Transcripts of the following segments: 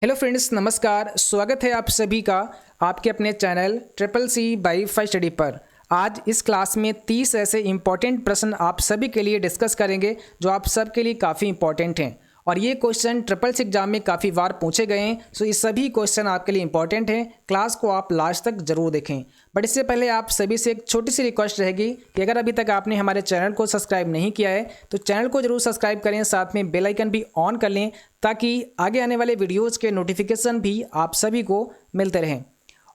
Hello friends, नमस्कार। स्वागत है आप सभी का आपके अपने channel triple C wifi study पर। आज इस क्लास में 30 ऐसे इंपॉर्टेंट प्रश्न आप सभी के लिए डिस्कस करेंगे जो आप सब के लिए काफ़ी इंपॉर्टेंट हैं और ये क्वेश्चन ट्रिपल सी एग्जाम में काफ़ी बार पूछे गए हैं। सो ये सभी क्वेश्चन आपके लिए इंपॉर्टेंट हैं। क्लास को आप लास्ट तक जरूर देखें। बट इससे पहले आप सभी से एक छोटी सी रिक्वेस्ट रहेगी कि अगर अभी तक आपने हमारे चैनल को सब्सक्राइब नहीं किया है तो चैनल को जरूर सब्सक्राइब करें, साथ में बेल आइकन भी ऑन कर लें ताकि आगे आने वाले वीडियोज़ के नोटिफिकेशन भी आप सभी को मिलते रहें।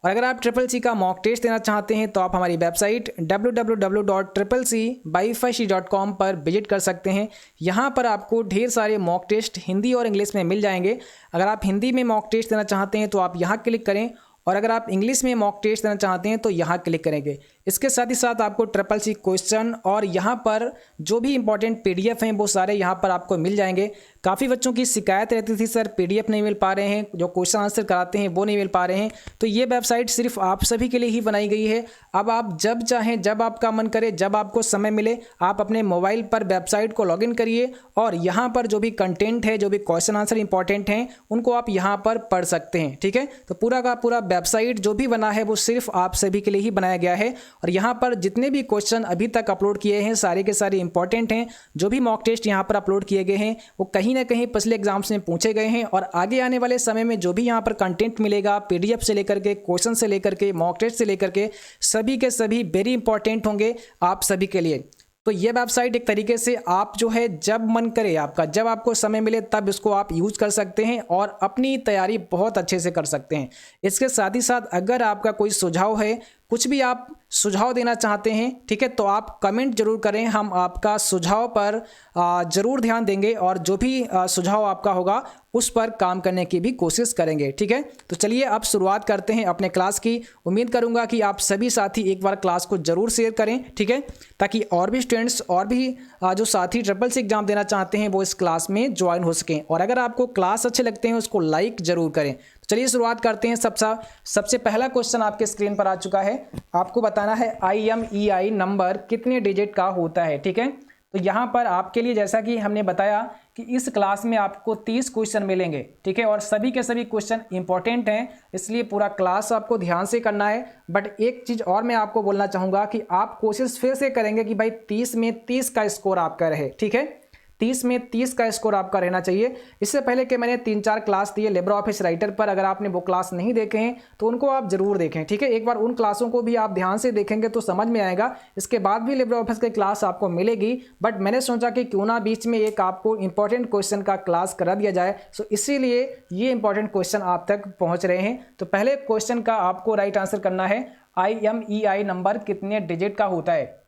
और अगर आप ट्रिपल सी का मॉक टेस्ट देना चाहते हैं तो आप हमारी वेबसाइट www.triplec.com पर विजिट कर सकते हैं। यहाँ पर आपको ढेर सारे मॉक टेस्ट हिंदी और इंग्लिश में मिल जाएंगे। अगर आप हिंदी में मॉक टेस्ट देना चाहते हैं तो आप यहाँ क्लिक करें और अगर आप इंग्लिश में मॉक टेस्ट देना चाहते हैं तो यहाँ क्लिक करेंगे। इसके साथ ही साथ आपको ट्रिपल सी क्वेश्चन और यहाँ पर जो भी इंपॉर्टेंट पीडीएफ हैं वो सारे यहाँ पर आपको मिल जाएंगे। काफ़ी बच्चों की शिकायत रहती थी, सर पीडीएफ नहीं मिल पा रहे हैं, जो क्वेश्चन आंसर कराते हैं वो नहीं मिल पा रहे हैं। तो ये वेबसाइट सिर्फ आप सभी के लिए ही बनाई गई है। अब आप जब चाहें, जब आपका मन करे, जब आपको समय मिले, आप अपने मोबाइल पर वेबसाइट को लॉगिन करिए और यहाँ पर जो भी कंटेंट है, जो भी क्वेश्चन आंसर इंपॉर्टेंट हैं उनको आप यहाँ पर पढ़ सकते हैं। ठीक है, तो पूरा का पूरा वेबसाइट जो भी बना है वो सिर्फ आप सभी के लिए ही बनाया गया है और यहाँ पर जितने भी क्वेश्चन अभी तक अपलोड किए हैं सारे के सारे इंपॉर्टेंट हैं। जो भी मॉक टेस्ट यहाँ पर अपलोड किए गए हैं वो कहीं ना कहीं पिछले एग्जाम्स में पूछे गए हैं और आगे आने वाले समय में जो भी यहाँ पर कंटेंट मिलेगा, पीडीएफ से लेकर के, क्वेश्चन से लेकर के, मॉक टेस्ट से लेकर के, सभी के सभी वेरी इंपॉर्टेंट होंगे आप सभी के लिए। तो ये वेबसाइट एक तरीके से आप जो है जब मन करे आपका, जब आपको समय मिले तब इसको आप यूज कर सकते हैं और अपनी तैयारी बहुत अच्छे से कर सकते हैं। इसके साथ ही साथ अगर आपका कोई सुझाव है, कुछ भी आप सुझाव देना चाहते हैं, ठीक है, तो आप कमेंट जरूर करें। हम आपका सुझाव पर ज़रूर ध्यान देंगे और जो भी सुझाव आपका होगा उस पर काम करने की भी कोशिश करेंगे। ठीक है, तो चलिए अब शुरुआत करते हैं अपने क्लास की। उम्मीद करूंगा कि आप सभी साथी एक बार क्लास को ज़रूर शेयर करें, ठीक है, ताकि और भी स्टूडेंट्स और भी जो साथी ट्रिपल सी एग्जाम देना चाहते हैं वो इस क्लास में ज्वाइन हो सकें। और अगर आपको क्लास अच्छे लगते हैं उसको लाइक ज़रूर करें। तो चलिए शुरुआत करते हैं। सबसे पहला क्वेश्चन आपके स्क्रीन पर आ चुका है। आपको बताना है IMEI नंबर कितने डिजिट का होता है। ठीक है, तो यहाँ पर आपके लिए जैसा कि हमने बताया कि इस क्लास में आपको 30 क्वेश्चन मिलेंगे, ठीक है, और सभी के सभी क्वेश्चन इंपॉर्टेंट हैं, इसलिए पूरा क्लास आपको ध्यान से करना है। बट एक चीज़ और मैं आपको बोलना चाहूँगा कि आप कोशिश फिर से करेंगे कि भाई 30 में 30 का स्कोर आपका रहे। ठीक है, 30 में 30 का स्कोर आपका रहना चाहिए। इससे पहले कि मैंने 3-4 क्लास दिए लिब्रे ऑफिस राइटर पर, अगर आपने वो क्लास नहीं देखे हैं तो उनको आप जरूर देखें। ठीक है, एक बार उन क्लासों को भी आप ध्यान से देखेंगे तो समझ में आएगा। इसके बाद भी लिब्रे ऑफिस की क्लास आपको मिलेगी, बट मैंने सोचा कि क्यों ना बीच में एक आपको इंपॉर्टेंट क्वेश्चन का क्लास करा दिया जाए। सो इसीलिए ये इंपॉर्टेंट क्वेश्चन आप तक पहुँच रहे हैं। तो पहले क्वेश्चन का आपको राइट आंसर करना है, IMEI नंबर कितने डिजिट का होता है।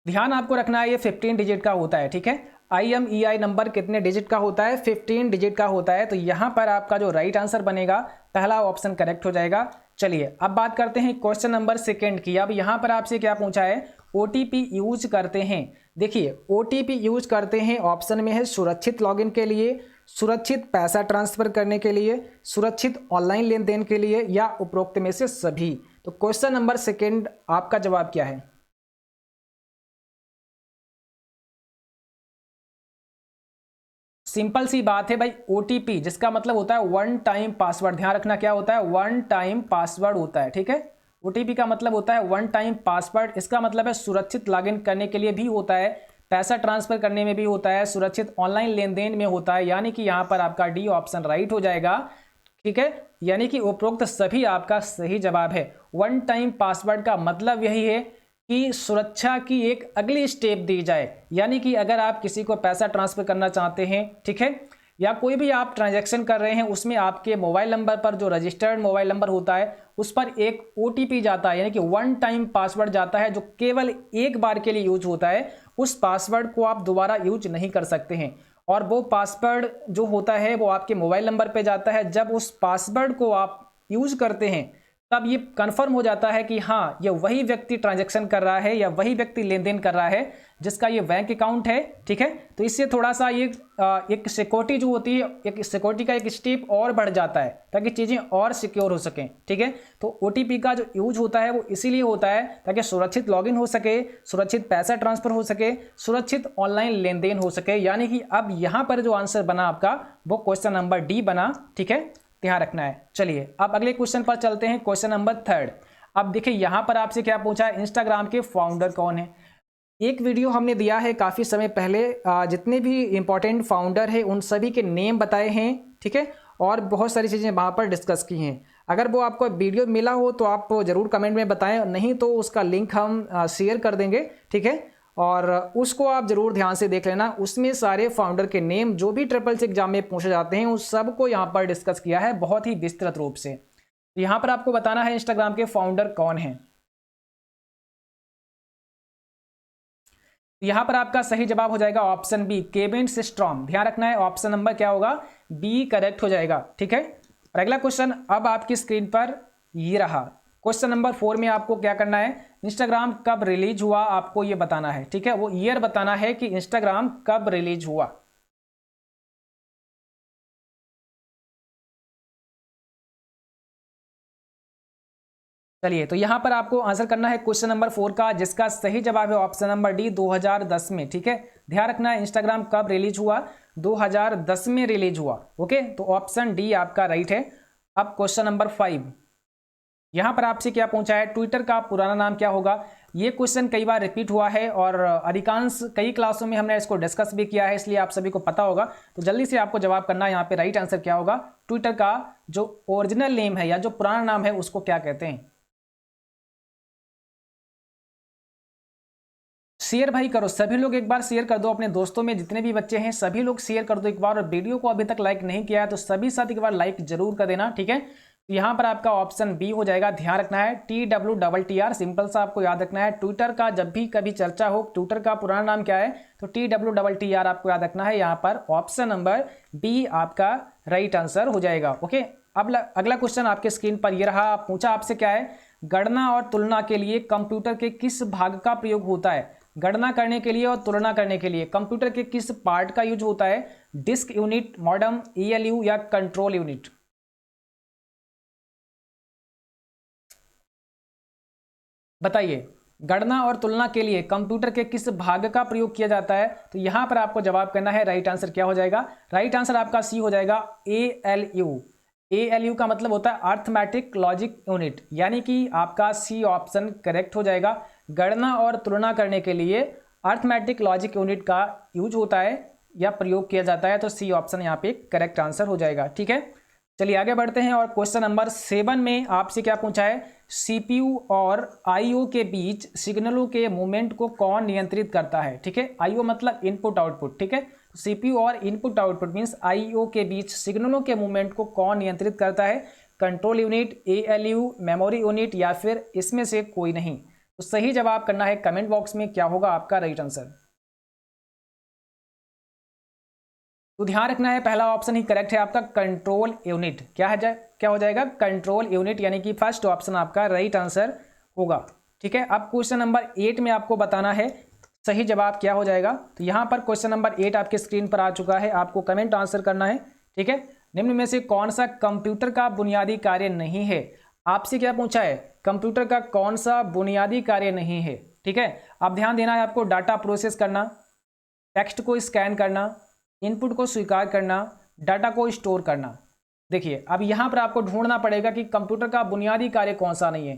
ध्यान आपको रखना है, ये 15 डिजिट का होता है। ठीक है, IMEI नंबर कितने डिजिट का होता है, 15 डिजिट का होता है। तो यहाँ पर आपका जो राइट आंसर बनेगा पहला ऑप्शन करेक्ट हो जाएगा। चलिए अब बात करते हैं क्वेश्चन नंबर सेकंड की। अब यहाँ पर आपसे क्या पूछा है, OTP यूज करते हैं। देखिए OTP यूज करते हैं ऑप्शन में है सुरक्षित लॉगिन के लिए, सुरक्षित पैसा ट्रांसफर करने के लिए, सुरक्षित ऑनलाइन लेन देन के लिए, या उपरोक्त में से सभी। तो क्वेश्चन नंबर सेकंड आपका जवाब क्या है। सिंपल सी बात है भाई, OTP जिसका मतलब होता है वन टाइम पासवर्ड। ध्यान रखना क्या होता है, वन टाइम पासवर्ड होता है। ठीक है, OTP का मतलब होता है वन टाइम पासवर्ड। इसका मतलब है सुरक्षित लॉगिन करने के लिए भी होता है, पैसा ट्रांसफर करने में भी होता है, सुरक्षित ऑनलाइन लेन देन में होता है। यानी कि यहाँ पर आपका डी ऑप्शन राइट हो जाएगा। ठीक है, यानी कि उपरोक्त सभी आपका सही जवाब है। वन टाइम पासवर्ड का मतलब यही है कि सुरक्षा की एक अगली स्टेप दी जाए। यानी कि अगर आप किसी को पैसा ट्रांसफर करना चाहते हैं, ठीक है, या कोई भी आप ट्रांजैक्शन कर रहे हैं, उसमें आपके मोबाइल नंबर पर जो रजिस्टर्ड मोबाइल नंबर होता है उस पर एक OTP जाता है, यानी कि वन टाइम पासवर्ड जाता है जो केवल एक बार के लिए यूज होता है। उस पासवर्ड को आप दोबारा यूज नहीं कर सकते हैं और वो पासवर्ड जो होता है वो आपके मोबाइल नंबर पर जाता है। जब उस पासवर्ड को आप यूज करते हैं तब ये कंफर्म हो जाता है कि हाँ ये वही व्यक्ति ट्रांजैक्शन कर रहा है या वही व्यक्ति लेन देन कर रहा है जिसका ये बैंक अकाउंट है। ठीक है, तो इससे थोड़ा सा ये एक सिक्योरिटी जो होती है, एक सिक्योरिटी का एक स्टेप और बढ़ जाता है ताकि चीज़ें और सिक्योर हो सकें। ठीक है, तो OTP का जो यूज होता है वो इसीलिए होता है ताकि सुरक्षित लॉगिन हो सके, सुरक्षित पैसा ट्रांसफर हो सके, सुरक्षित ऑनलाइन लेन देन हो सके। यानी कि अब यहाँ पर जो आंसर बना आपका वो क्वेश्चन नंबर डी बना। ठीक है, ध्यान रखना है। चलिए अब अगले क्वेश्चन पर चलते हैं, क्वेश्चन नंबर 3। अब देखिए यहाँ पर आपसे क्या पूछा है, इंस्टाग्राम के फाउंडर कौन है। एक वीडियो हमने दिया है काफ़ी समय पहले, जितने भी इंपॉर्टेंट फाउंडर हैं उन सभी के नेम बताए हैं। ठीक है, और बहुत सारी चीज़ें वहाँ पर डिस्कस की हैं। अगर वो आपको वीडियो मिला हो तो आप ज़रूर कमेंट में बताएं, नहीं तो उसका लिंक हम शेयर कर देंगे। ठीक है, और उसको आप ज़रूर ध्यान से देख लेना। उसमें सारे फाउंडर के नेम जो भी SSS एग्जाम में पूछे जाते हैं उस सब को यहाँ पर डिस्कस किया है बहुत ही विस्तृत रूप से। यहाँ पर आपको बताना है इंस्टाग्राम के फाउंडर कौन हैं। यहाँ पर आपका सही जवाब हो जाएगा ऑप्शन बी, केविन सिस्ट्रॉम। ध्यान रखना है, ऑप्शन नंबर क्या होगा, बी करेक्ट हो जाएगा। ठीक है, और अगला क्वेश्चन अब आपकी स्क्रीन पर ये रहा। क्वेश्चन नंबर 4 में आपको क्या करना है, इंस्टाग्राम कब रिलीज हुआ आपको ये बताना है। ठीक है, वो ईयर बताना है कि इंस्टाग्राम कब रिलीज हुआ। चलिए तो यहां पर आपको आंसर करना है क्वेश्चन नंबर 4 का, जिसका सही जवाब है ऑप्शन नंबर डी, 2010 में। ठीक है, ध्यान रखना है इंस्टाग्राम कब रिलीज हुआ, 2010 में रिलीज हुआ। ओके, तो ऑप्शन डी आपका राइट है। अब क्वेश्चन नंबर 5, यहां पर आपसे क्या पूछा है, ट्विटर का पुराना नाम क्या होगा। ये क्वेश्चन कई बार रिपीट हुआ है और अधिकांश कई क्लासों में हमने इसको डिस्कस भी किया है, इसलिए आप सभी को पता होगा। तो जल्दी से आपको जवाब करना है, यहाँ पे राइट आंसर क्या होगा, ट्विटर का जो ओरिजिनल नेम है या जो पुराना नाम है उसको क्या कहते हैं। शेयर भाई करो, सभी लोग एक बार शेयर कर दो अपने दोस्तों में, जितने भी बच्चे हैं सभी लोग शेयर कर दो एक बार। और वीडियो को अभी तक लाइक नहीं किया है तो सभी साथ एक बार लाइक जरूर कर देना। ठीक है, तो यहाँ पर आपका ऑप्शन बी हो जाएगा। ध्यान रखना है TWTTR, सिंपल सा आपको याद रखना है। ट्विटर का जब भी कभी चर्चा हो, ट्विटर का पुराना नाम क्या है, तो TWTTR आपको याद रखना है। यहाँ पर ऑप्शन नंबर बी आपका राइट आंसर हो जाएगा। ओके, अब अगला क्वेश्चन आपके स्क्रीन पर ये रहा। पूछा आपसे क्या है, गणना और तुलना के लिए कंप्यूटर के किस भाग का प्रयोग होता है। गणना करने के लिए और तुलना करने के लिए कंप्यूटर के किस पार्ट का यूज होता है, डिस्क यूनिट, मॉडेम, ALU या कंट्रोल यूनिट। बताइए, गणना और तुलना के लिए कंप्यूटर के किस भाग का प्रयोग किया जाता है। तो यहां पर आपको जवाब करना है, राइट आंसर क्या हो जाएगा, राइट आंसर आपका सी हो जाएगा, ALU। ALU का मतलब होता है अर्थमेटिक लॉजिक यूनिट, यानी कि आपका सी ऑप्शन करेक्ट हो जाएगा। गणना और तुलना करने के लिए अर्थमेटिक लॉजिक यूनिट का यूज होता है या प्रयोग किया जाता है, तो सी ऑप्शन यहाँ पे करेक्ट आंसर हो जाएगा। ठीक है, चलिए आगे बढ़ते हैं और क्वेश्चन नंबर 7 में आपसे क्या पूछा है, CPU और IO के बीच सिग्नलों के मूवमेंट को कौन नियंत्रित करता है। ठीक है, IO मतलब इनपुट आउटपुट। ठीक है, CPU और इनपुट आउटपुट मीन्स IO के बीच सिग्नलों के मूवमेंट को कौन नियंत्रित करता है, control unit, ALU, memory unit या फिर इसमें से कोई नहीं। तो सही जवाब करना है कमेंट बॉक्स में, क्या होगा आपका राइट आंसर। तो ध्यान रखना है पहला ऑप्शन ही करेक्ट है आपका, कंट्रोल यूनिट। क्या है क्या हो जाएगा, कंट्रोल यूनिट, यानी कि फर्स्ट ऑप्शन आपका राइट आंसर होगा। ठीक है, अब क्वेश्चन नंबर 8 में आपको बताना है सही जवाब क्या हो जाएगा। तो यहाँ पर क्वेश्चन नंबर 8 आपके स्क्रीन पर आ चुका है, आपको कमेंट आंसर करना है। ठीक है, निम्न में से कौन सा कंप्यूटर का बुनियादी कार्य नहीं है। आपसे क्या पूछा है, कंप्यूटर का कौन सा बुनियादी कार्य नहीं है। ठीक है, अब ध्यान देना है आपको, डाटा प्रोसेस करना, टेक्स्ट को स्कैन करना, इनपुट को स्वीकार करना, डाटा को स्टोर करना। देखिए अब यहां पर आपको ढूंढना पड़ेगा कि कंप्यूटर का बुनियादी कार्य कौन सा नहीं है।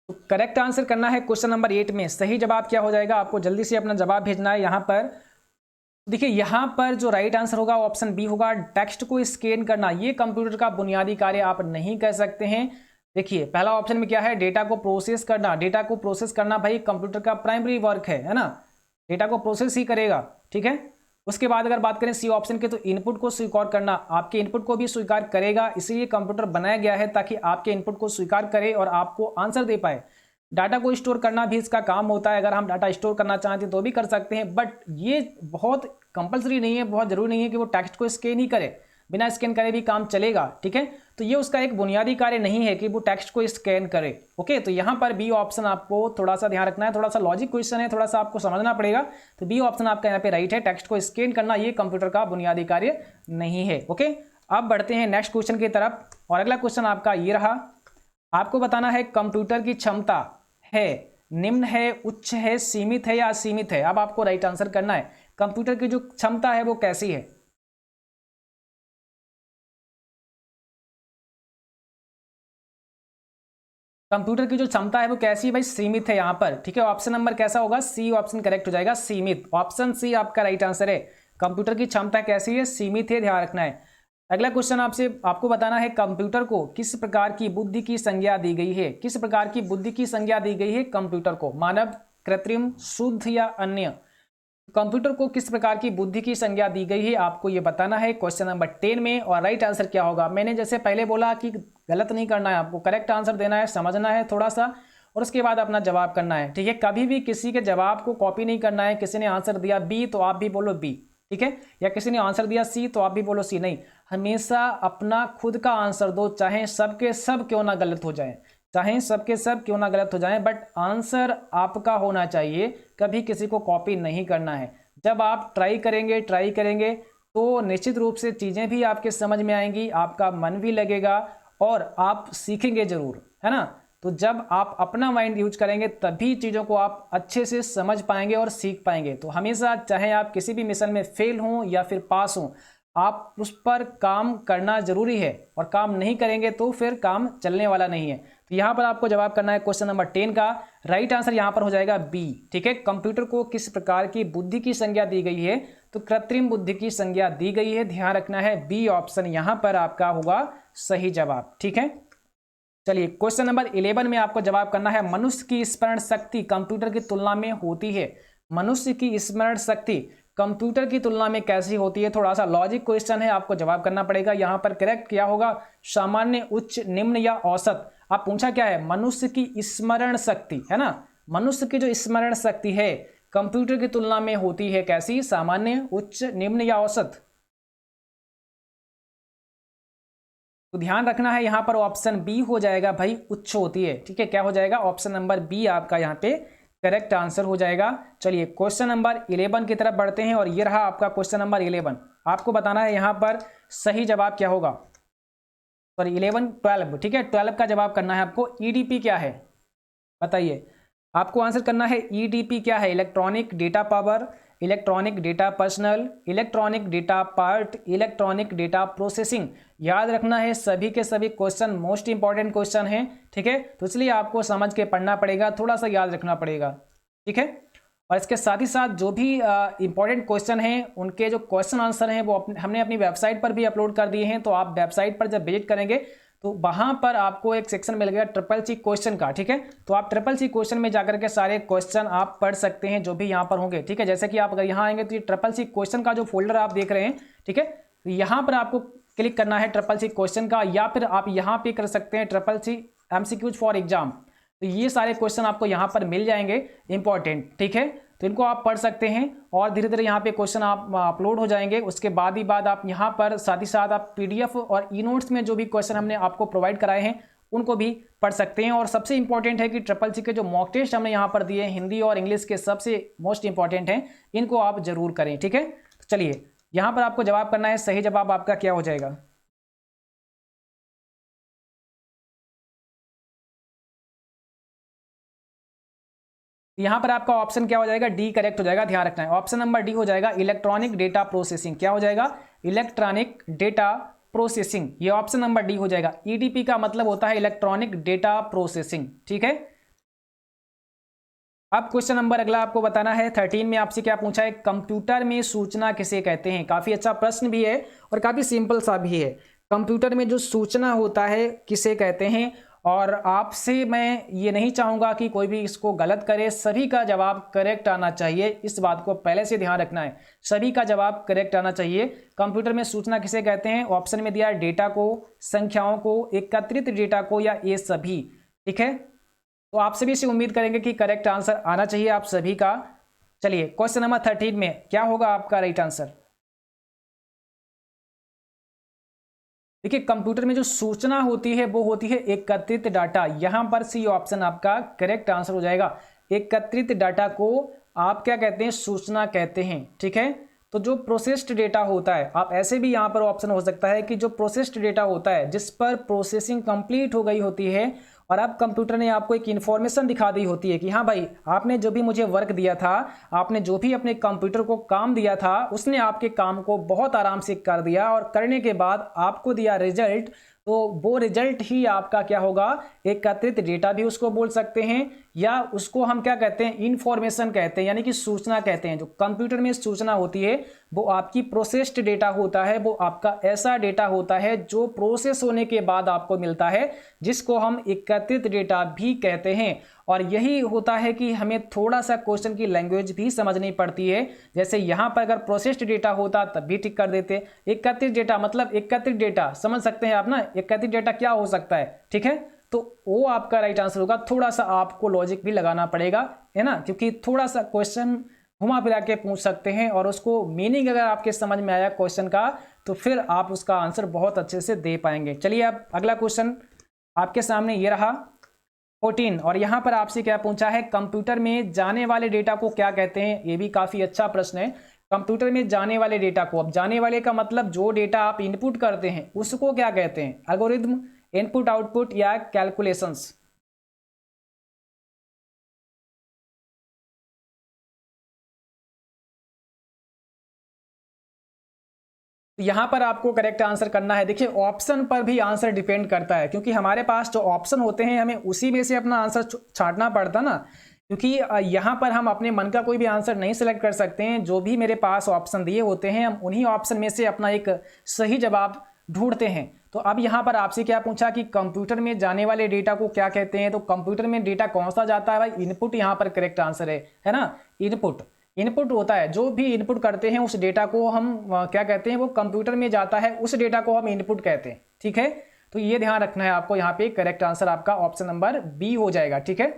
तो करेक्ट आंसर करना है क्वेश्चन नंबर 8 में। सही जवाब क्या हो जाएगा, आपको जल्दी से अपना जवाब भेजना है। यहां पर देखिए, यहां पर जो राइट आंसर होगा ऑप्शन बी होगा, टेक्स्ट को स्कैन करना। ये कंप्यूटर का बुनियादी कार्य आप नहीं कह सकते हैं। देखिए पहला ऑप्शन में क्या है, डेटा को प्रोसेस करना। डेटा को प्रोसेस करना भाई कंप्यूटर का प्राइमरी वर्क है ना, डेटा को प्रोसेस ही करेगा। ठीक है, उसके बाद अगर बात करें सी ऑप्शन के, तो इनपुट को स्वीकार करना, आपके इनपुट को भी स्वीकार करेगा। इसीलिए कंप्यूटर बनाया गया है ताकि आपके इनपुट को स्वीकार करे और आपको आंसर दे पाए। डाटा को स्टोर करना भी इसका काम होता है, अगर हम डाटा स्टोर करना चाहते हैं तो भी कर सकते हैं, बट ये बहुत कंपलसरी नहीं है, बहुत ज़रूरी नहीं है कि वो टेक्स्ट को स्कैन ही करे, बिना स्कैन करे भी काम चलेगा। ठीक है, तो ये उसका एक बुनियादी कार्य नहीं है कि वो टेक्स्ट को स्कैन करे। ओके, तो यहाँ पर बी ऑप्शन आपको थोड़ा सा ध्यान रखना है, थोड़ा सा लॉजिक क्वेश्चन है, थोड़ा सा आपको समझना पड़ेगा। तो बी ऑप्शन आपका यहाँ पे राइट है, टेक्स्ट को स्कैन करना ये कंप्यूटर का बुनियादी कार्य नहीं है। ओके, अब बढ़ते हैं नेक्स्ट क्वेश्चन की तरफ, और अगला क्वेश्चन आपका ये रहा। आपको बताना है कंप्यूटर की क्षमता है निम्न है, उच्च है, सीमित है या असीमित है। अब आपको राइट आंसर करना है, कंप्यूटर की जो क्षमता है वो कैसी है। कंप्यूटर की जो क्षमता है वो कैसी है भाई, सीमित है यहाँ पर। ठीक है, ऑप्शन नंबर कैसा होगा, सी ऑप्शन करेक्ट हो जाएगा, सीमित। ऑप्शन सी आपका राइट आंसर है, कंप्यूटर की क्षमता कैसी है, सीमित है, ध्यान रखना है। अगला क्वेश्चन आपको बताना है कंप्यूटर को किस प्रकार की बुद्धि की संज्ञा दी गई है। किस प्रकार की बुद्धि की संज्ञा दी गई है कंप्यूटर को, मानव, कृत्रिम, शुद्ध या अन्य। कंप्यूटर को किस प्रकार की बुद्धि की संज्ञा दी गई है आपको ये बताना है क्वेश्चन नंबर 10 में। और राइट आंसर क्या होगा, मैंने जैसे पहले बोला कि गलत नहीं करना है, आपको करेक्ट आंसर देना है, समझना है थोड़ा सा, और उसके बाद अपना जवाब करना है। ठीक है, कभी भी किसी के जवाब को कॉपी नहीं करना है। किसी ने आंसर दिया बी तो आप भी बोलो बी, ठीक है, या किसी ने आंसर दिया सी तो आप भी बोलो सी, नहीं, हमेशा अपना खुद का आंसर दो, चाहे सबके सब क्यों ना गलत हो जाए, चाहे सबके सब क्यों ना गलत हो जाए, बट आंसर आपका होना चाहिए, कभी किसी को कॉपी नहीं करना है। जब आप ट्राई करेंगे तो निश्चित रूप से चीज़ें भी आपके समझ में आएंगी, आपका मन भी लगेगा और आप सीखेंगे जरूर, है ना। तो जब आप अपना माइंड यूज करेंगे तभी चीज़ों को आप अच्छे से समझ पाएंगे और सीख पाएंगे। तो हमेशा चाहे आप किसी भी मिशन में फेल हों या फिर पास हों, आप उस पर काम करना जरूरी है, और काम नहीं करेंगे तो फिर काम चलने वाला नहीं है। तो यहाँ पर आपको जवाब करना है क्वेश्चन नंबर 10 का, राइट आंसर यहाँ पर हो जाएगा बी। ठीक है, कंप्यूटर को किस प्रकार की बुद्धि की संज्ञा दी गई है, तो कृत्रिम बुद्धि की संज्ञा दी गई है, ध्यान रखना है, बी ऑप्शन यहाँ पर आपका होगा सही जवाब। ठीक है, चलिए क्वेश्चन नंबर 11 में आपको जवाब करना है, मनुष्य की स्मरण शक्ति कंप्यूटर की तुलना में होती है। मनुष्य की स्मरण शक्ति कंप्यूटर की तुलना में कैसी होती है, थोड़ा सा लॉजिक क्वेश्चन है, आपको जवाब करना पड़ेगा। यहाँ पर करेक्ट क्या होगा, सामान्य, उच्च, निम्न या औसत। आप पूछा क्या है, मनुष्य की स्मरण शक्ति, है ना, मनुष्य की जो स्मरण शक्ति है कंप्यूटर की तुलना में होती है कैसी, सामान्य, उच्च, निम्न या औसत। तो ध्यान रखना है, यहाँ पर ऑप्शन बी हो जाएगा भाई, उच्च होती है। ठीक है, क्या हो जाएगा, ऑप्शन नंबर बी आपका यहाँ पे करेक्ट आंसर हो जाएगा। चलिए क्वेश्चन नंबर 11 की तरफ बढ़ते हैं, और ये रहा आपका क्वेश्चन नंबर 11। आपको बताना है यहाँ पर सही जवाब क्या होगा, सॉरी 12। ठीक है, 12 का जवाब करना है आपको। ईडीपी क्या है बताइए, आपको आंसर करना है ईडीपी क्या है, electronic data power, electronic data personal, electronic data part, electronic data processing. याद रखना है, सभी के सभी क्वेश्चन मोस्ट इंपॉर्टेंट क्वेश्चन हैं। ठीक है, तो इसलिए आपको समझ के पढ़ना पड़ेगा, थोड़ा सा याद रखना पड़ेगा। ठीक है, और इसके साथ ही साथ जो भी इंपॉर्टेंट क्वेश्चन हैं उनके जो क्वेश्चन आंसर हैं वो हमने अपनी वेबसाइट पर भी अपलोड कर दिए हैं। तो आप वेबसाइट पर जब विजिट करेंगे तो वहां पर आपको एक सेक्शन मिलेगा CCC क्वेश्चन का। ठीक है, तो आप CCC क्वेश्चन में जाकर के सारे क्वेश्चन आप पढ़ सकते हैं जो भी यहाँ पर होंगे। ठीक है, जैसे कि आप अगर यहाँ आएंगे तो ये CCC क्वेश्चन का जो फोल्डर आप देख रहे हैं, ठीक है, तो यहाँ पर आपको क्लिक करना है CCC क्वेश्चन का, या फिर आप यहाँ पे कर सकते हैं CCC MCQs फॉर एग्जाम। तो ये सारे क्वेश्चन आपको यहाँ पर मिल जाएंगे इंपॉर्टेंट। ठीक है, तो इनको आप पढ़ सकते हैं और धीरे धीरे यहाँ पे क्वेश्चन आप अपलोड हो जाएंगे। उसके बाद आप यहाँ पर साथ ही साथ आप PDF और ई नोट्स में जो भी क्वेश्चन हमने आपको प्रोवाइड कराए हैं उनको भी पढ़ सकते हैं। और सबसे इंपॉर्टेंट है कि CCC के जो मॉक टेस्ट हमने यहाँ पर दिए, हिंदी और इंग्लिश के सबसे मोस्ट इंपॉर्टेंट हैं, इनको आप जरूर करें। ठीक है, तो चलिए यहाँ पर आपको जवाब करना है, सही जवाब आपका क्या हो जाएगा। यहाँ पर आपका ऑप्शन क्या हो जाएगा, डी करेक्ट हो जाएगा, ध्यान रखना है। ऑप्शन नंबर डी हो जाएगा इलेक्ट्रॉनिक डेटा प्रोसेसिंग। क्या हो जाएगा, इलेक्ट्रॉनिक डेटा प्रोसेसिंग, ये ऑप्शन नंबर डी हो जाएगा। ईडीपी का मतलब होता है इलेक्ट्रॉनिक डेटा प्रोसेसिंग। ठीक है, अब क्वेश्चन नंबर अगला आपको बताना है 13 में आपसे क्या पूछा है, कंप्यूटर में सूचना किसे कहते हैं। काफी अच्छा प्रश्न भी है और काफी सिंपल सा भी है। कंप्यूटर में जो सूचना होता है किसे कहते हैं, और आपसे मैं ये नहीं चाहूंगा कि कोई भी इसको गलत करे, सभी का जवाब करेक्ट आना चाहिए। इस बात को पहले से ध्यान रखना है, सभी का जवाब करेक्ट आना चाहिए। कंप्यूटर में सूचना किसे कहते हैं, ऑप्शन में दिया है डेटा को, संख्याओं को, एकत्रित डेटा को, या ये सभी। ठीक है, तो आप सभी से उम्मीद करेंगे कि करेक्ट आंसर आना चाहिए आप सभी का। चलिए क्वेश्चन नंबर 13 में क्या होगा आपका राइट आंसर। देखिए कंप्यूटर में जो सूचना होती है वो होती है एकत्रित डाटा। यहां पर सी ऑप्शन आपका करेक्ट आंसर हो जाएगा। एकत्रित डाटा को आप क्या कहते हैं, सूचना कहते हैं। ठीक है, तो जो प्रोसेस्ड डेटा होता है, आप ऐसे भी यहां पर ऑप्शन हो सकता है कि जो प्रोसेस्ड डेटा होता है जिस पर प्रोसेसिंग कंप्लीट हो गई होती है और अब कंप्यूटर ने आपको एक इन्फॉर्मेशन दिखा दी होती है कि हाँ भाई आपने जो भी मुझे वर्क दिया था, आपने जो भी अपने कंप्यूटर को काम दिया था, उसने आपके काम को बहुत आराम से कर दिया और करने के बाद आपको दिया रिजल्ट। तो वो रिजल्ट ही आपका क्या होगा, एकत्रित डेटा भी उसको बोल सकते हैं, या उसको हम क्या कहते हैं, इंफॉर्मेशन कहते हैं, यानी कि सूचना कहते हैं। जो कंप्यूटर में सूचना होती है वो आपकी प्रोसेस्ड डेटा होता है, वो आपका ऐसा डेटा होता है जो प्रोसेस होने के बाद आपको मिलता है, जिसको हम एकत्रित डेटा भी कहते हैं। और यही होता है कि हमें थोड़ा सा क्वेश्चन की लैंग्वेज भी समझनी पड़ती है। जैसे यहां पर अगर प्रोसेस्ड डेटा होता तब भी ठीक कर देते, एकत्रित डेटा मतलब एकत्रित डेटा, समझ सकते हैं आप ना, एकत्रित डेटा क्या हो सकता है। ठीक है, तो वो आपका राइट आंसर होगा। थोड़ा सा आपको लॉजिक भी लगाना पड़ेगा, है ना, क्योंकि थोड़ा सा क्वेश्चन घुमा फिरा के पूछ सकते हैं और उसको मीनिंग अगर आपके समझ में आया क्वेश्चन का तो फिर आप उसका आंसर बहुत अच्छे से दे पाएंगे। चलिए अब अगला क्वेश्चन आपके सामने ये रहा 14, और यहां पर आपसे क्या पूछा है, कंप्यूटर में जाने वाले डेटा को क्या कहते हैं। ये भी काफी अच्छा प्रश्न है। कंप्यूटर में जाने वाले डेटा को, अब जाने वाले का मतलब जो डेटा आप इनपुट करते हैं उसको क्या कहते हैं, एल्गोरिथम, इनपुट आउटपुट या कैलकुलेशंस। यहां पर आपको करेक्ट आंसर करना है। देखिए ऑप्शन पर भी आंसर डिपेंड करता है, क्योंकि हमारे पास जो ऑप्शन होते हैं हमें उसी में से अपना आंसर छांटना पड़ता ना, क्योंकि यहां पर हम अपने मन का कोई भी आंसर नहीं सिलेक्ट कर सकते हैं। जो भी मेरे पास ऑप्शन दिए होते हैं हम उन्हीं ऑप्शन में से अपना एक सही जवाब ढूंढते हैं। तो अब यहां पर आपसे क्या पूछा कि कंप्यूटर में जाने वाले डेटा को क्या कहते हैं, तो कंप्यूटर में डेटा कौन सा जाता है भाई, इनपुट यहां पर करेक्ट आंसर है ना। इनपुट, इनपुट होता है, जो भी इनपुट करते हैं उस डेटा को हम क्या कहते हैं, वो कंप्यूटर में जाता है, उस डेटा को हम इनपुट कहते हैं। ठीक है, तो ये ध्यान रखना है आपको, यहाँ पे करेक्ट आंसर आपका ऑप्शन नंबर बी हो जाएगा। ठीक है,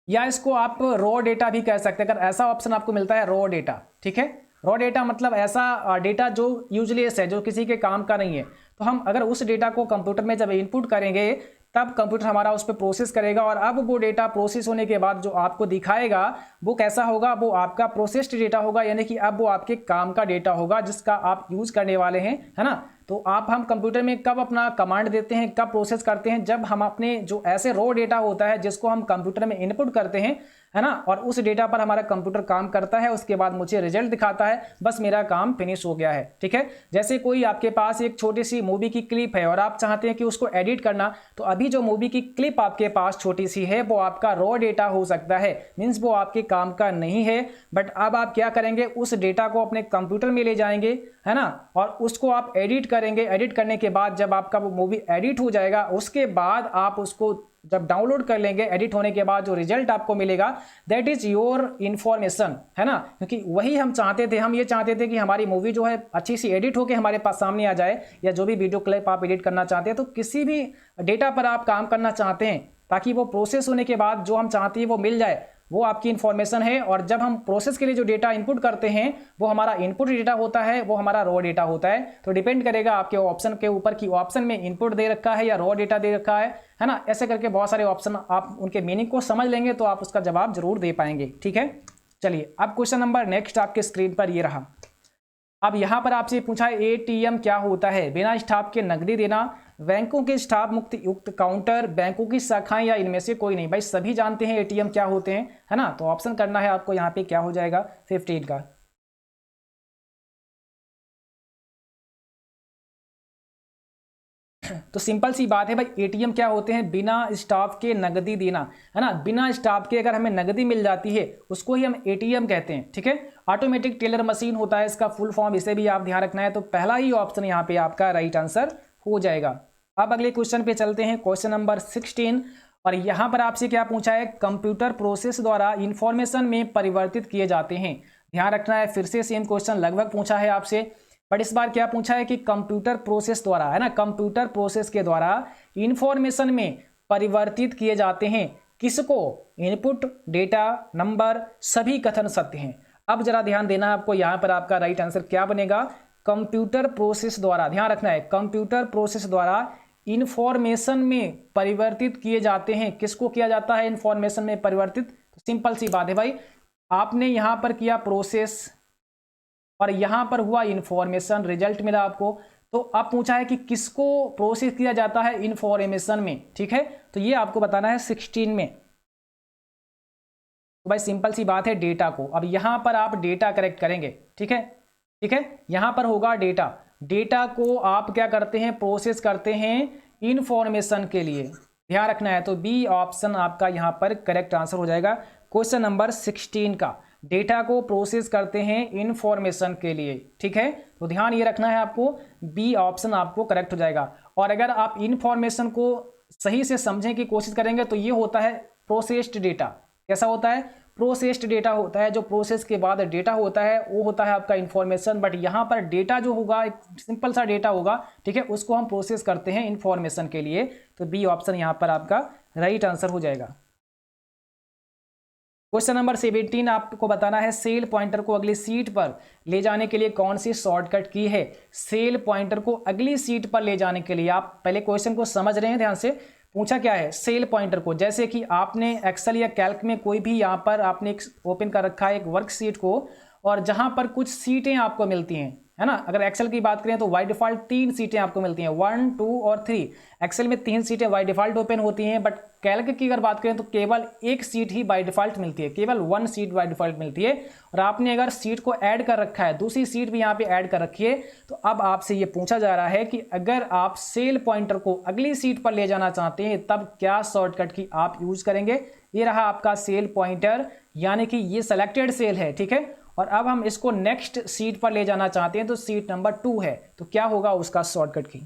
या इसको आप रॉ डेटा भी कह सकते हैं, अगर ऐसा ऑप्शन आपको मिलता है रॉ डेटा। ठीक है, रॉ डेटा मतलब ऐसा डेटा जो यूजलेस है, जो किसी के काम का नहीं है। तो हम अगर उस डेटा को कंप्यूटर में जब इनपुट करेंगे तब कंप्यूटर हमारा उस पर प्रोसेस करेगा, और अब वो डेटा प्रोसेस होने के बाद जो आपको दिखाएगा वो कैसा होगा, वो आपका प्रोसेस्ड डेटा होगा, यानी कि अब वो आपके काम का डेटा होगा जिसका आप यूज करने वाले हैं, है ना। तो हम कंप्यूटर में कब अपना कमांड देते हैं, कब प्रोसेस करते हैं, जब हम अपने जो ऐसे रॉ डेटा होता है जिसको हम कंप्यूटर में इनपुट करते हैं, है ना, और उस डेटा पर हमारा कंप्यूटर काम करता है, उसके बाद मुझे रिजल्ट दिखाता है, बस मेरा काम फिनिश हो गया है। ठीक है, जैसे कोई आपके पास एक छोटी सी मूवी की क्लिप है और आप चाहते हैं कि उसको एडिट करना, तो अभी जो मूवी की क्लिप आपके पास छोटी सी है वो आपका रॉ डेटा हो सकता है, मीन्स वो आपके काम का नहीं है। बट अब आप क्या करेंगे, उस डेटा को अपने कंप्यूटर में ले जाएंगे, है ना, और उसको आप एडिट करेंगे। एडिट करने के बाद जब आपका वो मूवी एडिट हो जाएगा, उसके बाद आप उसको जब डाउनलोड कर लेंगे, एडिट होने के बाद जो रिजल्ट आपको मिलेगा दैट इज योर इंफॉर्मेशन, है ना, क्योंकि वही हम चाहते थे। हम ये चाहते थे कि हमारी मूवी जो है अच्छी सी एडिट होकर हमारे पास सामने आ जाए, या जो भी वीडियो क्लिप आप एडिट करना चाहते हैं, तो किसी भी डेटा पर आप काम करना चाहते हैं ताकि वो प्रोसेस होने के बाद जो हम चाहते हैं वो मिल जाए, वो आपकी इंफॉर्मेशन है। और जब हम प्रोसेस के लिए जो डेटा इनपुट करते हैं वो हमारा इनपुट डेटा होता है, वो हमारा रॉ डेटा होता है। तो डिपेंड करेगा आपके ऑप्शन के ऊपर कि ऑप्शन में इनपुट दे रखा है या रॉ डेटा दे रखा है ना। ऐसे करके बहुत सारे ऑप्शन, आप उनके मीनिंग को समझ लेंगे तो आप उसका जवाब जरूर दे पाएंगे। ठीक है, चलिए अब क्वेश्चन नंबर नेक्स्ट आपके स्क्रीन पर ये रहा। अब यहां पर आपसे पूछा है एटीएम क्या होता है, बिना स्टाफ के नकदी देना, बैंकों के स्टाफ मुक्त युक्त काउंटर, बैंकों की शाखाएं, या इनमें से कोई नहीं। भाई सभी जानते हैं एटीएम क्या होते हैं, है ना। तो ऑप्शन करना है आपको, यहाँ पे क्या हो जाएगा 15 का। तो सिंपल सी बात है भाई, एटीएम क्या होते हैं, बिना स्टाफ के नकदी देना, है ना। बिना स्टाफ के अगर हमें नकदी मिल जाती है उसको ही हम एटीएम कहते हैं। ठीक है, ऑटोमेटिक टेलर मशीन होता है इसका फुल फॉर्म, इसे भी आप ध्यान रखना है। तो पहला ही ऑप्शन यहाँ पे आपका राइट आंसर हो जाएगा। अब अगले क्वेश्चन पे चलते हैं, क्वेश्चन नंबर 16, और यहां पर आपसे क्या पूछा है, कंप्यूटर प्रोसेस द्वारा इंफॉर्मेशन में परिवर्तित किए जाते हैं। ध्यान रखना है, फिर से सेम क्वेश्चन लगभग पूछा है आपसे, बट इस बार क्या पूछा है कि कंप्यूटर प्रोसेस द्वारा, है ना, कंप्यूटर प्रोसेस के द्वारा इंफॉर्मेशन में परिवर्तित किए जाते हैं किसको? इनपुट, डेटा, नंबर, सभी कथन सत्य हैं। अब जरा ध्यान देना है आपको, यहां पर आपका राइट आंसर क्या बनेगा? कंप्यूटर प्रोसेस द्वारा, ध्यान रखना है, कंप्यूटर प्रोसेस द्वारा इंफॉर्मेशन में परिवर्तित किए जाते हैं। किसको किया जाता है इंफॉर्मेशन में परिवर्तित? तो सिंपल सी बात है भाई, आपने यहां पर किया प्रोसेस और यहां पर हुआ इंफॉर्मेशन, रिजल्ट मिला आपको। तो अब पूछा है कि किसको प्रोसेस किया जाता है इंफॉर्मेशन में, ठीक है, तो ये आपको बताना है 16 में। तो भाई सिंपल सी बात है, डेटा को। अब यहां पर आप डेटा करेक्ट करेंगे, ठीक है, ठीक है, यहां पर होगा डेटा। डेटा को आप क्या करते हैं? प्रोसेस करते हैं इंफॉर्मेशन के लिए, ध्यान रखना है। तो बी ऑप्शन आपका यहां पर करेक्ट आंसर हो जाएगा क्वेश्चन नंबर 16 का। डेटा को प्रोसेस करते हैं इंफॉर्मेशन के लिए, ठीक है, तो ध्यान ये रखना है आपको, बी ऑप्शन आपको करेक्ट हो जाएगा। और अगर आप इंफॉर्मेशन को सही से समझने की कोशिश करेंगे तो ये होता है प्रोसेस्ड डेटा। कैसा होता है? प्रोसेस्ड डेटा होता है। जो प्रोसेस के बाद डेटा होता है वो होता है आपका इंफॉर्मेशन, बट यहाँ पर डेटा जो होगा एक सिंपल सा डेटा होगा, ठीक है, उसको हम प्रोसेस करते हैं इंफॉर्मेशन के लिए। तो बी ऑप्शन यहाँ पर आपका राइट आंसर हो जाएगा। क्वेश्चन नंबर 17 आपको बताना है सेल पॉइंटर को अगली सीट पर ले जाने के लिए कौन सी शॉर्टकट की है? सेल पॉइंटर को अगली सीट पर ले जाने के लिए, आप पहले क्वेश्चन को समझ रहे हैं ध्यान से, पूछा क्या है? सेल पॉइंटर को, जैसे कि आपने एक्सेल या कैल्क में कोई भी यहाँ पर आपने एक ओपन कर रखा है एक वर्कशीट को, और जहां पर कुछ सीटें आपको मिलती हैं, है ना। अगर एक्सेल की बात करें तो बाय डिफॉल्ट 3 सीटें आपको मिलती हैं, 1, 2 और 3। एक्सेल में 3 सीटें बाय डिफॉल्ट ओपन होती हैं, बट कैल्क की अगर बात करें तो केवल 1 सीट ही बाय डिफॉल्ट मिलती है, केवल 1 सीट बाय डिफॉल्ट मिलती है। और आपने अगर सीट को ऐड कर रखा है, दूसरी सीट भी यहाँ पे ऐड कर रखी है, तो अब आपसे ये पूछा जा रहा है कि अगर आप सेल पॉइंटर को अगली सीट पर ले जाना चाहते हैं तब क्या शॉर्टकट की आप यूज करेंगे? ये रहा आपका सेल पॉइंटर, यानी कि ये सेलेक्टेड सेल है, ठीक है। और अब हम इसको नेक्स्ट सीट पर ले जाना चाहते हैं, तो सीट नंबर 2 है, तो क्या होगा उसका शॉर्टकट की?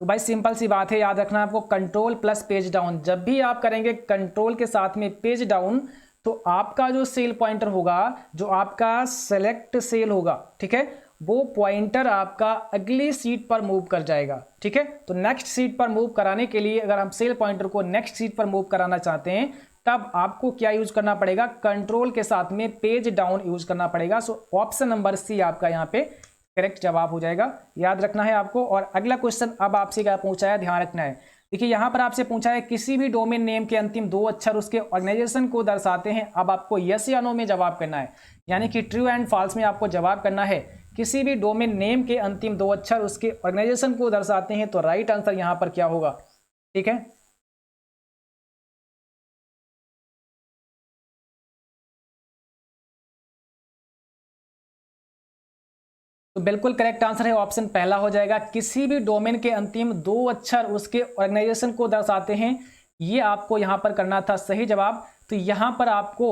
तो भाई सिंपल सी बात है, याद रखना आपको, कंट्रोल प्लस पेज डाउन। जब भी आप करेंगे कंट्रोल के साथ में पेज डाउन, तो आपका जो सेल पॉइंटर होगा, जो आपका सेलेक्ट सेल होगा, ठीक है, वो पॉइंटर आपका अगली सीट पर मूव कर जाएगा, ठीक है। तो नेक्स्ट सीट पर मूव कराने के लिए, अगर हम सेल पॉइंटर को नेक्स्ट सीट पर मूव कराना चाहते हैं, तब आपको क्या यूज करना पड़ेगा? कंट्रोल के साथ में पेज डाउन यूज करना पड़ेगा। सो ऑप्शन नंबर सी आपका यहाँ पे करेक्ट जवाब हो जाएगा, याद रखना है आपको। और अगला क्वेश्चन अब आपसे क्या पूछा है, ध्यान रखना है। देखिए यहाँ पर आपसे पूछा है किसी भी डोमेन नेम के अंतिम 2 अक्षर उसके ऑर्गेनाइजेशन को दर्शाते हैं। अब आपको यस या नो में जवाब करना है, यानी कि ट्रू एंड फॉल्स में आपको जवाब करना है। किसी भी डोमेन नेम के अंतिम 2 अक्षर उसके ऑर्गेनाइजेशन को दर्शाते हैं, तो राइट आंसर यहाँ पर क्या होगा, ठीक है। तो बिल्कुल करेक्ट आंसर है ऑप्शन पहला हो जाएगा। किसी भी डोमेन के अंतिम 2 अक्षर उसके ऑर्गेनाइजेशन को दर्शाते हैं, ये आपको यहां पर करना था सही जवाब। तो यहां पर आपको,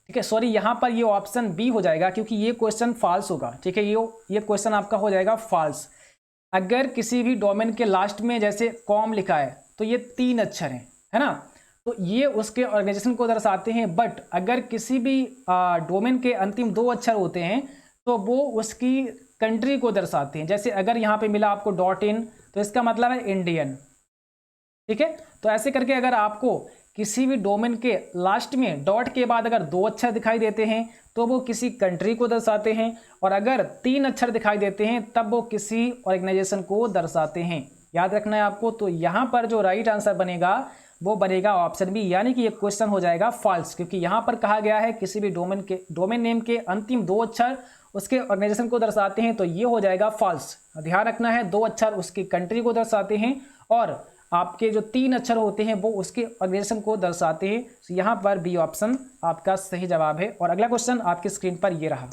ठीक है, सॉरी, यहां पर ये ऑप्शन बी हो जाएगा, क्योंकि ये क्वेश्चन फॉल्स होगा, ठीक है, ये क्वेश्चन आपका हो जाएगा फॉल्स। अगर किसी भी डोमेन के लास्ट में जैसे कॉम लिखा है, तो ये 3 अक्षर हैं, है ना, तो ये उसके ऑर्गेनाइजेशन को दर्शाते हैं। बट अगर किसी भी डोमेन के अंतिम 2 अक्षर होते हैं, तो वो उसकी कंट्री को दर्शाते हैं। जैसे अगर यहाँ पे मिला आपको .in, तो इसका मतलब है इंडियन, ठीक है। तो ऐसे करके अगर आपको किसी भी डोमेन के लास्ट में डॉट के बाद अगर 2 अक्षर दिखाई देते हैं, तो वो किसी कंट्री को दर्शाते हैं, और अगर 3 अक्षर दिखाई देते हैं, तब वो किसी ऑर्गेनाइजेशन को दर्शाते हैं। याद रखना है आपको। तो यहाँ पर जो राइट आंसर बनेगा वो बनेगा ऑप्शन बी, यानी कि ये क्वेश्चन हो जाएगा फॉल्स, क्योंकि यहाँ पर कहा गया है किसी भी डोमेन नेम के अंतिम 2 अक्षर उसके ऑर्गेनाइजेशन को दर्शाते हैं, तो ये हो जाएगा फॉल्स। ध्यान रखना है, 2 अक्षर उसकी कंट्री को दर्शाते हैं, और आपके जो 3 अक्षर होते हैं वो उसके ऑर्गेनाइजेशन को दर्शाते हैं। तो यहाँ पर बी ऑप्शन आपका सही जवाब है। और अगला क्वेश्चन आपकी स्क्रीन पर ये रहा।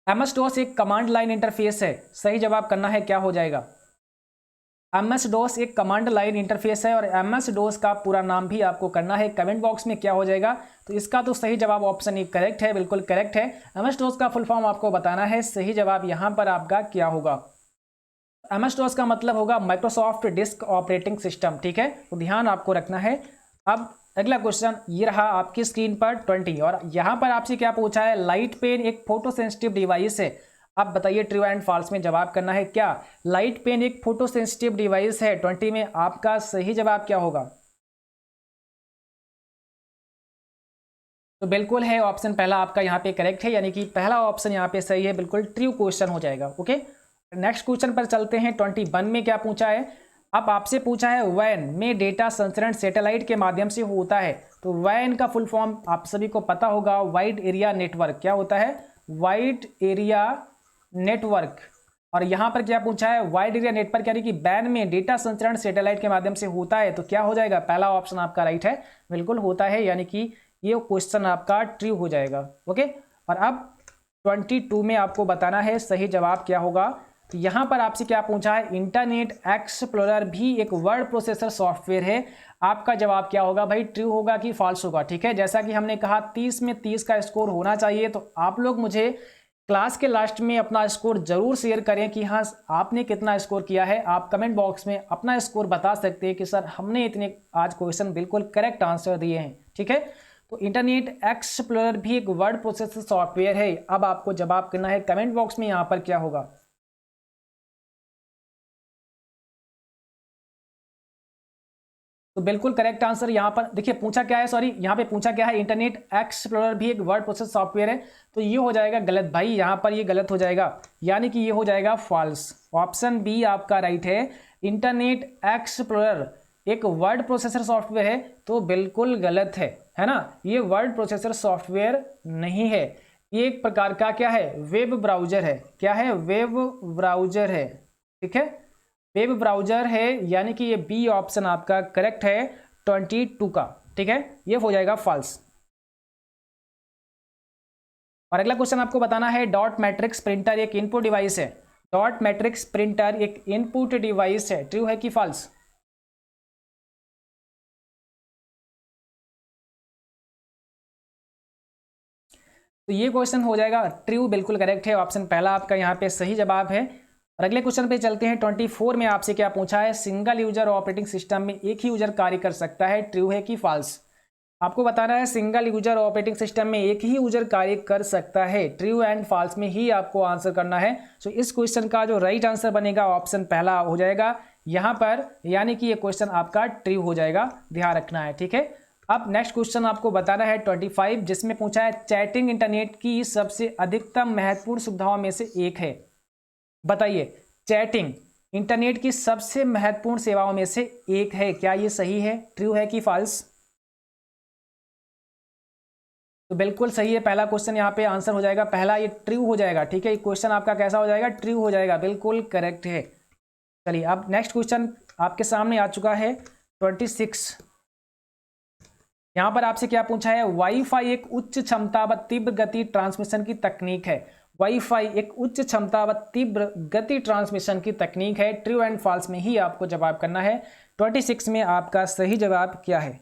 MS-DOS एक कमांड लाइन इंटरफेस है, सही जवाब करना है, क्या हो जाएगा? MS-DOS एक कमांड लाइन इंटरफेस है, और MS-DOS का पूरा नाम भी आपको करना है। कमेंट बॉक्स में क्या हो जाएगा? तो इसका तो सही जवाब ऑप्शन ए करेक्ट है, बिल्कुल करेक्ट है। MS-DOS का फुल फॉर्म आपको बताना है, सही जवाब यहाँ पर आपका क्या होगा? MS-DOS का मतलब होगा माइक्रोसॉफ्ट डिस्क ऑपरेटिंग सिस्टम, ठीक है, तो ध्यान आपको रखना है। अब अगला क्वेश्चन ये रहा आपकी स्क्रीन पर 20, और यहाँ पर आपसे क्या पूछा है? लाइट पेन एक फोटो सेंसिटिव डिवाइस है। अब बताइए ट्रू एंड फॉल्स में जवाब करना है। क्या लाइट पेन एक फोटो सेंसिटिव डिवाइस है? 20 में आपका सही जवाब क्या होगा? तो बिल्कुल है, ऑप्शन पहला आपका यहाँ पे करेक्ट है, यानी कि पहला ऑप्शन यहाँ पे सही है, बिल्कुल ट्रू क्वेश्चन हो जाएगा। ओके, नेक्स्ट क्वेश्चन पर चलते हैं। 21 में क्या पूछा है? अब आपसे पूछा है वैन में डेटा संचरण सैटेलाइट के माध्यम से होता है। तो वैन का फुल फॉर्म आप सभी को पता होगा, वाइड एरिया नेटवर्क। क्या होता है? Wide area network. और यहाँ पर क्या पूछा है? वाइड एरिया नेटवर्क, यानी कि वैन में डेटा संचरण सैटेलाइट के माध्यम से होता है। तो क्या हो जाएगा? पहला ऑप्शन आपका राइट है, बिल्कुल होता है, यानी कि ये क्वेश्चन आपका ट्रू हो जाएगा। ओके, और अब 22 में आपको बताना है सही जवाब क्या होगा। तो यहाँ पर आपसे क्या पूछा है? इंटरनेट एक्सप्लोरर भी एक वर्ड प्रोसेसर सॉफ्टवेयर है। आपका जवाब क्या होगा भाई? ट्रू होगा कि फॉल्स होगा? ठीक है, जैसा कि हमने कहा 30 में 30 का स्कोर होना चाहिए। तो आप लोग मुझे क्लास के लास्ट में अपना स्कोर जरूर शेयर करें कि हाँ आपने कितना स्कोर किया है। आप कमेंट बॉक्स में अपना स्कोर बता सकते हैं कि सर हमने इतने आज क्वेश्चन बिल्कुल करेक्ट आंसर दिए हैं। ठीक है, तो इंटरनेट एक्सप्लोरर भी एक वर्ड प्रोसेसर सॉफ्टवेयर है। अब आपको जवाब करना है कमेंट बॉक्स में, यहाँ पर क्या होगा? तो बिल्कुल करेक्ट आंसर यहाँ पर देखिए पूछा क्या है, सॉरी यहाँ पे पूछा क्या है? इंटरनेट एक्सप्लोरर भी एक वर्ड प्रोसेस सॉफ्टवेयर है। तो ये हो जाएगा गलत भाई, यहाँ पर ये गलत हो जाएगा, यानी कि ये हो जाएगा फॉल्स। ऑप्शन बी आपका राइट है, इंटरनेट एक्सप्लोरर एक वर्ड प्रोसेसर सॉफ्टवेयर है। तो बिल्कुल गलत है ना, ये वर्ड प्रोसेसर सॉफ्टवेयर नहीं है, ये एक प्रकार का क्या है? वेब ब्राउजर है। क्या है? वेब ब्राउजर है। ठीक है, वेब ब्राउजर है, यानी कि ये बी ऑप्शन आपका करेक्ट है 22 का। ठीक है, ये हो जाएगा फॉल्स। और अगला क्वेश्चन आपको बताना है, डॉट मैट्रिक्स प्रिंटर एक इनपुट डिवाइस है। डॉट मैट्रिक्स प्रिंटर एक इनपुट डिवाइस है, ट्रू है कि फॉल्स? तो ये क्वेश्चन हो जाएगा ट्रू, बिल्कुल करेक्ट है, ऑप्शन पहला आपका यहाँ पे सही जवाब है। और अगले क्वेश्चन पे चलते हैं। 24 में आपसे क्या पूछा है? सिंगल यूजर ऑपरेटिंग सिस्टम में एक ही यूजर कार्य कर सकता है, ट्रू है कि फॉल्स? आपको बताना है सिंगल यूजर ऑपरेटिंग सिस्टम में एक ही यूजर कार्य कर सकता है, ट्रू एंड फॉल्स में ही आपको आंसर करना है। सो इस क्वेश्चन का जो राइट आंसर बनेगा ऑप्शन पहला हो जाएगा यहाँ पर, यानी कि ये क्वेश्चन आपका ट्रू हो जाएगा, ध्यान रखना है। ठीक है, अब नेक्स्ट क्वेश्चन आपको बताना है 25, जिसमें पूछा है चैटिंग इंटरनेट की सबसे अधिकतम महत्वपूर्ण सुविधाओं में से एक है। बताइए, चैटिंग इंटरनेट की सबसे महत्वपूर्ण सेवाओं में से एक है, क्या ये सही है, ट्रू है कि फॉल्स? तो बिल्कुल सही है, पहला क्वेश्चन यहाँ पे आंसर हो जाएगा, पहला ये ट्रू हो जाएगा। ठीक है, ये क्वेश्चन आपका कैसा हो जाएगा? ट्रू हो जाएगा, बिल्कुल करेक्ट है। चलिए अब नेक्स्ट क्वेश्चन आपके सामने आ चुका है 26। यहाँ पर आपसे क्या पूछा है? वाईफाई एक उच्च क्षमता व तीव्र गति ट्रांसमिशन की तकनीक है। वाईफाई एक उच्च क्षमता व तीव्र गति ट्रांसमिशन की तकनीक है, ट्रू एंड फॉल्स में ही आपको जवाब करना है। 26 में आपका सही जवाब क्या है?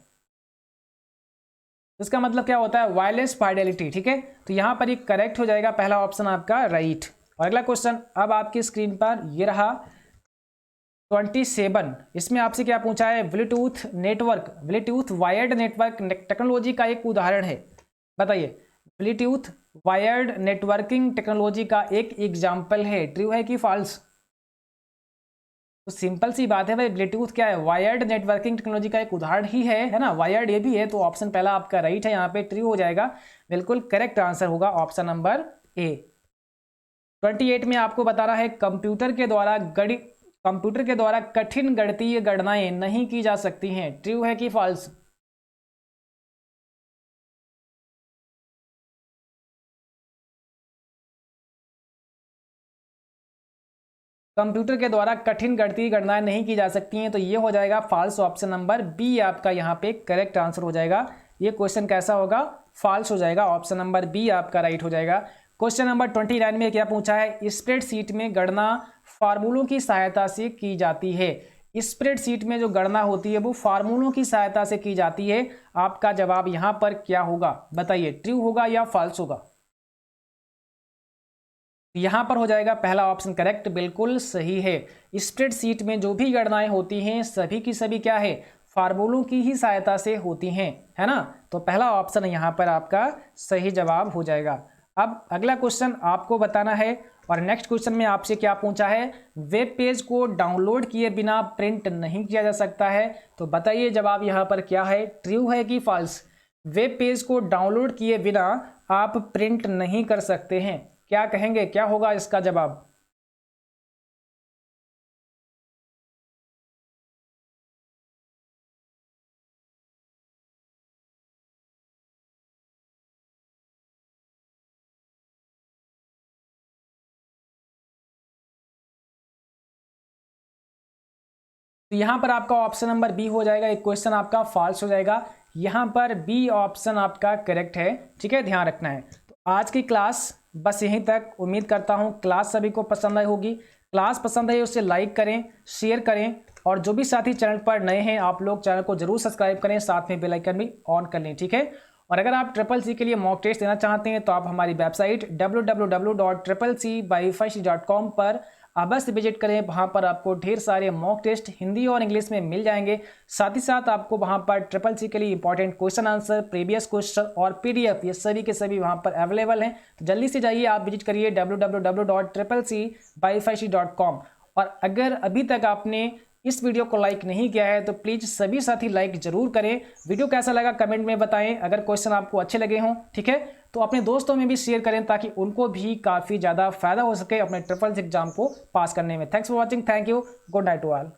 इसका मतलब क्या होता है? Wireless fidelity. ठीक है, तो यहाँ पर ये करेक्ट हो जाएगा, पहला ऑप्शन आपका राइट। और अगला क्वेश्चन अब आपकी स्क्रीन पर ये रहा 27। इसमें आपसे क्या पूछा है? Bluetooth network, Bluetooth wired network technology का एक उदाहरण है। बताइए, ब्लूटूथ वायर्ड नेटवर्किंग टेक्नोलॉजी का एक एग्जाम्पल है, ट्रू है कि फॉल्स? तो सिंपल सी बात है भाई, ब्लूटूथ क्या है? वायर्ड नेटवर्किंग टेक्नोलॉजी का एक उदाहरण ही है ना, वायर्ड ये भी है। तो ऑप्शन पहला आपका राइट है, यहाँ पे ट्रू हो जाएगा, बिल्कुल करेक्ट आंसर होगा ऑप्शन नंबर ए। 28 में आपको बता रहा है कंप्यूटर के द्वारा कठिन गणितीय गणनाएं नहीं की जा सकती हैं, ट्रू है कि फॉल्स? कंप्यूटर के द्वारा कठिन गणितीय गणनाएं नहीं की जा सकती हैं, तो ये हो जाएगा फॉल्स, ऑप्शन नंबर बी आपका यहाँ पे करेक्ट आंसर हो जाएगा। ये क्वेश्चन कैसा होगा? फॉल्स हो जाएगा, ऑप्शन नंबर बी आपका राइट हो जाएगा। क्वेश्चन नंबर 29 में क्या पूछा है? स्प्रेडशीट में गणना फार्मूलों की सहायता से की जाती है। स्प्रेडशीट में जो गणना होती है वो फार्मूलों की सहायता से की जाती है। आपका जवाब यहाँ पर क्या होगा? बताइए, ट्रू होगा या फॉल्स होगा? यहां पर हो जाएगा पहला ऑप्शन करेक्ट, बिल्कुल सही है। स्प्रेडशीट में जो भी गणनाएं होती हैं सभी की सभी क्या है? फार्मूलों की ही सहायता से होती हैं, है ना। तो पहला ऑप्शन यहां पर आपका सही जवाब हो जाएगा। अब अगला क्वेश्चन आपको बताना है और नेक्स्ट क्वेश्चन में आपसे क्या पूछा है, वेब पेज को डाउनलोड किए बिना प्रिंट नहीं किया जा सकता है। तो बताइए जवाब यहाँ पर क्या है, ट्रू है कि फॉल्स। वेब पेज को डाउनलोड किए बिना आप प्रिंट नहीं कर सकते हैं, क्या कहेंगे, क्या होगा इसका जवाब। तो यहाँ पर आपका ऑप्शन नंबर बी हो जाएगा, एक क्वेश्चन आपका फॉल्स हो जाएगा। यहाँ पर बी ऑप्शन आपका करेक्ट है, ठीक है, ध्यान रखना है। तो आज की क्लास बस यहीं तक। उम्मीद करता हूँ क्लास सभी को पसंद आई होगी। क्लास पसंद आई उसे लाइक करें, शेयर करें, और जो भी साथी चैनल पर नए हैं आप लोग चैनल को जरूर सब्सक्राइब करें, साथ में बेल आइकन भी ऑन कर लें, ठीक है। और अगर आप CCC के लिए मॉक टेस्ट देना चाहते हैं तो आप हमारी वेबसाइट www.CCC-byfyc.com पर अवश्य विजिट करें। वहां पर आपको ढेर सारे मॉक टेस्ट हिंदी और इंग्लिश में मिल जाएंगे। साथ ही साथ आपको वहां पर CCC के लिए important question answer, previous question और PDF ये सभी के सभी वहां पर अवेलेबल हैं। तो जल्दी से जाइए, आप विजिट करिए www.CCC-byfyc.com। और अगर अभी तक आपने इस वीडियो को लाइक नहीं किया है तो प्लीज़ सभी साथी लाइक जरूर करें। वीडियो कैसा लगा कमेंट में बताएं, अगर क्वेश्चन आपको अच्छे लगे हों, ठीक है, तो अपने दोस्तों में भी शेयर करें ताकि उनको भी काफ़ी ज़्यादा फायदा हो सके अपने CCC एग्जाम को पास करने में। Thanks for watching, thank you, good night to all.